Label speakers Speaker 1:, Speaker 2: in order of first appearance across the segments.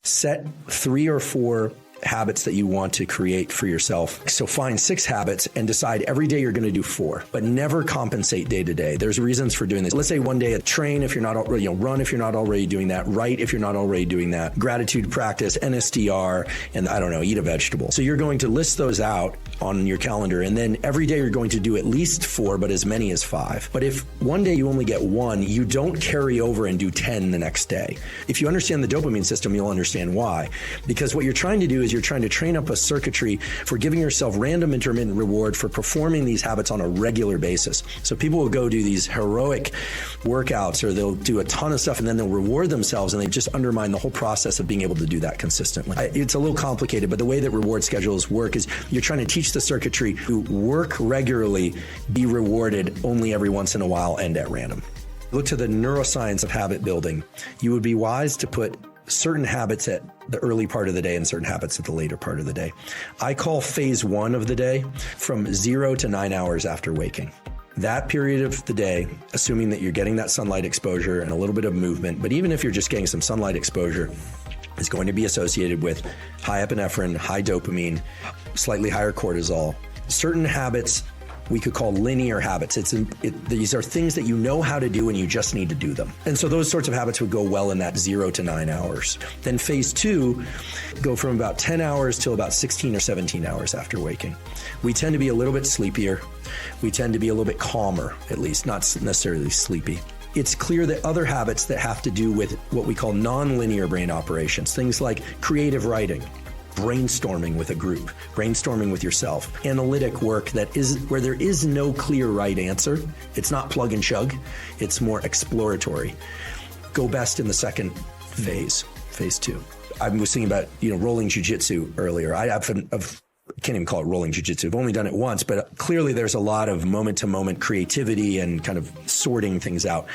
Speaker 1: set 3 or 4 habits that you want to create for yourself. So find 6 habits and decide every day you're going to do 4, but never compensate day to day. There's reasons for doing this. Let's say one day train if you're not already, run if you're not already doing that, write if you're not already doing that, gratitude practice, NSDR, and eat a vegetable. So you're going to list those out on your calendar, and then every day you're going to do at least 4, but as many as 5. But if one day you only get 1, you don't carry over and do 10 the next day. If you understand the dopamine system, you'll understand why. Because what you're trying to do is you're trying to train up a circuitry for giving yourself random intermittent reward for performing these habits on a regular basis. So people will go do these heroic workouts, or they'll do a ton of stuff and then they'll reward themselves, and they just undermine the whole process of being able to do that consistently. It's a little complicated, but the way that reward schedules work is you're trying to teach the circuitry to work regularly, be rewarded only every once in a while and at random. Look to the neuroscience of habit building. You would be wise to put certain habits at the early part of the day and certain habits at the later part of the day. I call phase 1 of the day from 0 to 9 hours after waking. That period of the day, assuming that you're getting that sunlight exposure and a little bit of movement, but even if you're just getting some sunlight exposure, is going to be associated with high epinephrine, high dopamine, slightly higher cortisol. Certain habits we could call linear habits. These are things that you know how to do and you just need to do them. And so those sorts of habits would go well in that 0 to 9 hours. Then phase 2, go from about 10 hours till about 16 or 17 hours after waking. We tend to be a little bit sleepier. We tend to be a little bit calmer, at least, not necessarily sleepy. It's clear that other habits that have to do with what we call nonlinear brain operations, things like creative writing, brainstorming with a group, brainstorming with yourself, analytic work that is where there is no clear right answer. It's not plug and chug. It's more exploratory. Go best in the second phase, phase 2. I was thinking about, rolling jiu-jitsu earlier. I can't even call it rolling jiu-jitsu. I've only done it once, but clearly there's a lot of moment-to-moment creativity and kind of sorting things out.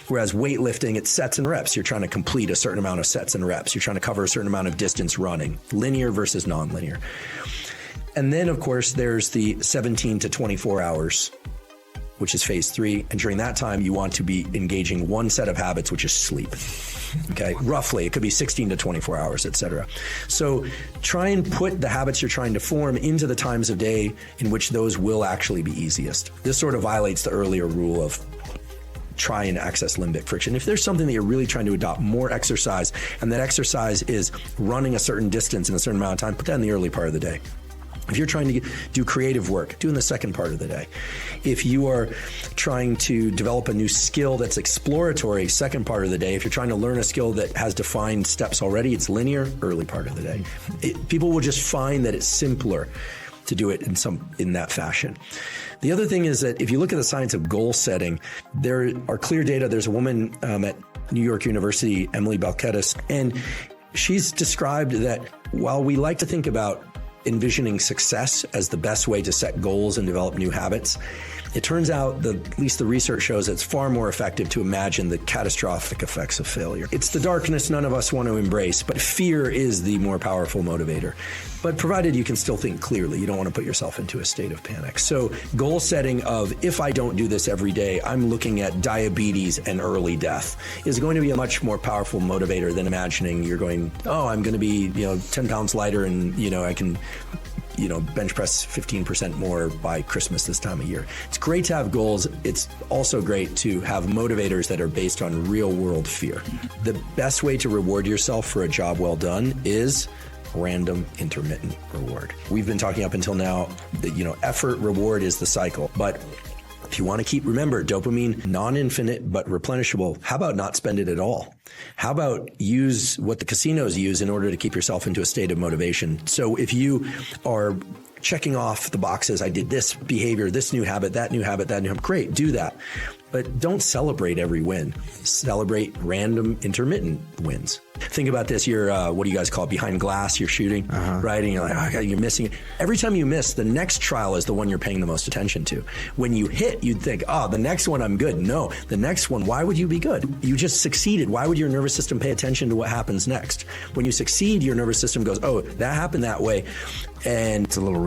Speaker 1: Whereas weightlifting, it's sets and reps. You're trying to complete a certain amount of sets and reps. You're trying to cover a certain amount of distance running, linear versus non-linear. And then, of course, there's the 17 to 24 hours, which is phase 3. And during that time, you want to be engaging one set of habits, which is sleep. Okay, roughly, it could be 16 to 24 hours, etc. So try and put the habits you're trying to form into the times of day in which those will actually be easiest. This sort of violates the earlier rule of try and access limbic friction. If there's something that you're really trying to adopt, more exercise, and that exercise is running a certain distance in a certain amount of time, put that in the early part of the day. If you're trying to do creative work, do in the second part of the day. If you are trying to develop a new skill that's exploratory, second part of the day. If you're trying to learn a skill that has defined steps already, it's linear, early part of the day. People will just find that it's simpler to do it in that fashion. The other thing is that if you look at the science of goal setting, there are clear data. There's a woman at New York University, Emily Balketis, and she's described that while we like to think about envisioning success as the best way to set goals and develop new habits, it turns out that at least the research shows it's far more effective to imagine the catastrophic effects of failure. It's the darkness none of us want to embrace, but fear is the more powerful motivator. But provided you can still think clearly, you don't want to put yourself into a state of panic. So goal setting of, if I don't do this every day, I'm looking at diabetes and early death, is going to be a much more powerful motivator than imagining you're going, I'm going to be 10 pounds lighter and I can bench press 15% more by Christmas this time of year. It's great to have goals. It's also great to have motivators that are based on real world fear. The best way to reward yourself for a job well done is random intermittent reward. We've been talking up until now that, effort reward is the cycle, but if you want to remember, dopamine, non-infinite but replenishable, how about not spend it at all? How about use what the casinos use in order to keep yourself into a state of motivation? So if you are checking off the boxes, I did this behavior, this new habit, that new habit, great, do that. But don't celebrate every win. Celebrate random intermittent wins. Think about this. You're, what do you guys call it? Behind glass, you're shooting, right? And you're like, you're missing it. Every time you miss, the next trial is the one you're paying the most attention to. When you hit, you'd think, the next one I'm good. No, the next one, why would you be good? You just succeeded. Why would your nervous system pay attention to what happens next? When you succeed, your nervous system goes, that happened that way. And
Speaker 2: it's a little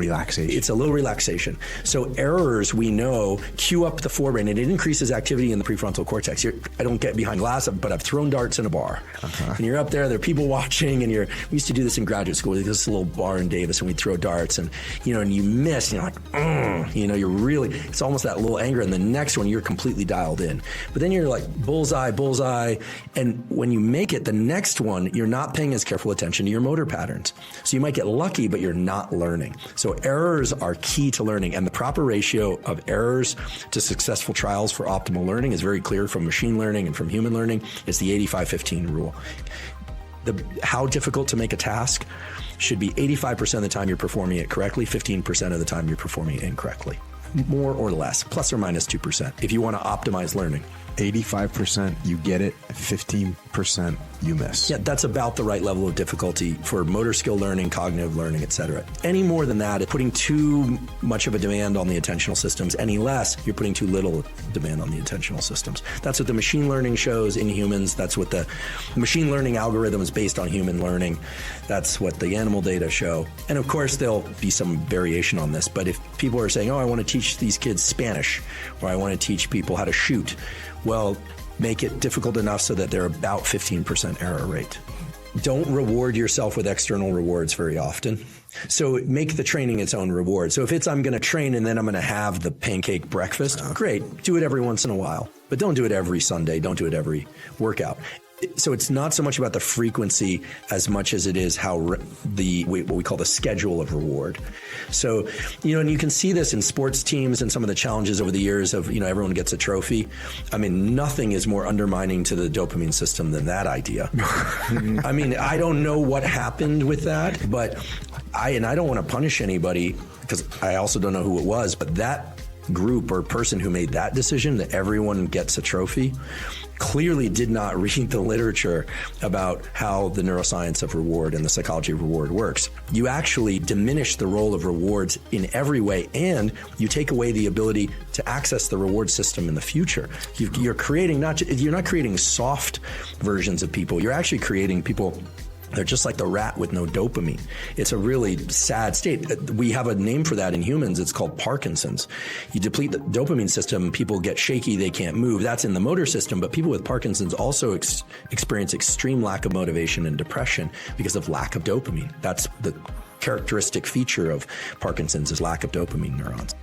Speaker 2: relaxation.
Speaker 1: So errors, we know, cue up the forebrain, and it increases activity in the prefrontal cortex. I don't get behind glass, but I've thrown darts in a bar. And you're up there, there are people watching, and we used to do this in graduate school. There's this little bar in Davis, and we'd throw darts, and and you miss, and you're like, you're really, it's almost that little anger, and the next one you're completely dialed in. But then you're like bullseye, and when you make it, the next one, you're not paying as careful attention to your motor patterns. So you might get lucky, but you're not learning. So errors are key to learning, and the proper ratio of errors to successful trials for optimal learning is very clear from machine learning and from human learning. It's the 85-15 rule. How difficult to make a task should be 85% of the time you're performing it correctly, 15% of the time you're performing it incorrectly. More or less, plus or minus 2%, if you want to optimize learning.
Speaker 2: 85% you get it, 15% you miss.
Speaker 1: Yeah, that's about the right level of difficulty for motor skill learning, cognitive learning, etc. Any more than that, it's putting too much of a demand on the attentional systems. Any less, you're putting too little demand on the attentional systems. That's what the machine learning shows in humans. That's what the machine learning algorithms based on human learning. That's what the animal data show. And of course, there'll be some variation on this. But if people are saying, I want to teach these kids Spanish, or I want to teach people how to shoot, well, make it difficult enough so that they're about 15% error rate. Don't reward yourself with external rewards very often. So make the training its own reward. So if it's, I'm going to train and then I'm going to have the pancake breakfast, great. Do it every once in a while. But don't do it every Sunday. Don't do it every workout. So it's not so much about the frequency as much as it is how what we call the schedule of reward. So, and you can see this in sports teams and some of the challenges over the years of, everyone gets a trophy. I mean, nothing is more undermining to the dopamine system than that idea. I mean, I don't know what happened with that, but I don't want to punish anybody because I also don't know who it was, but that group or person who made that decision that everyone gets a trophy clearly did not read the literature about how the neuroscience of reward and the psychology of reward works. You actually diminish the role of rewards in every way, and you take away the ability to access the reward system in the future. You're creating you're not creating soft versions of people. You're actually creating people. They're just like the rat with no dopamine. It's a really sad state. We have a name for that in humans. It's called Parkinson's. You deplete the dopamine system, people get shaky, they can't move. That's in the motor system, but people with Parkinson's also experience extreme lack of motivation and depression because of lack of dopamine. That's the characteristic feature of Parkinson's is lack of dopamine neurons.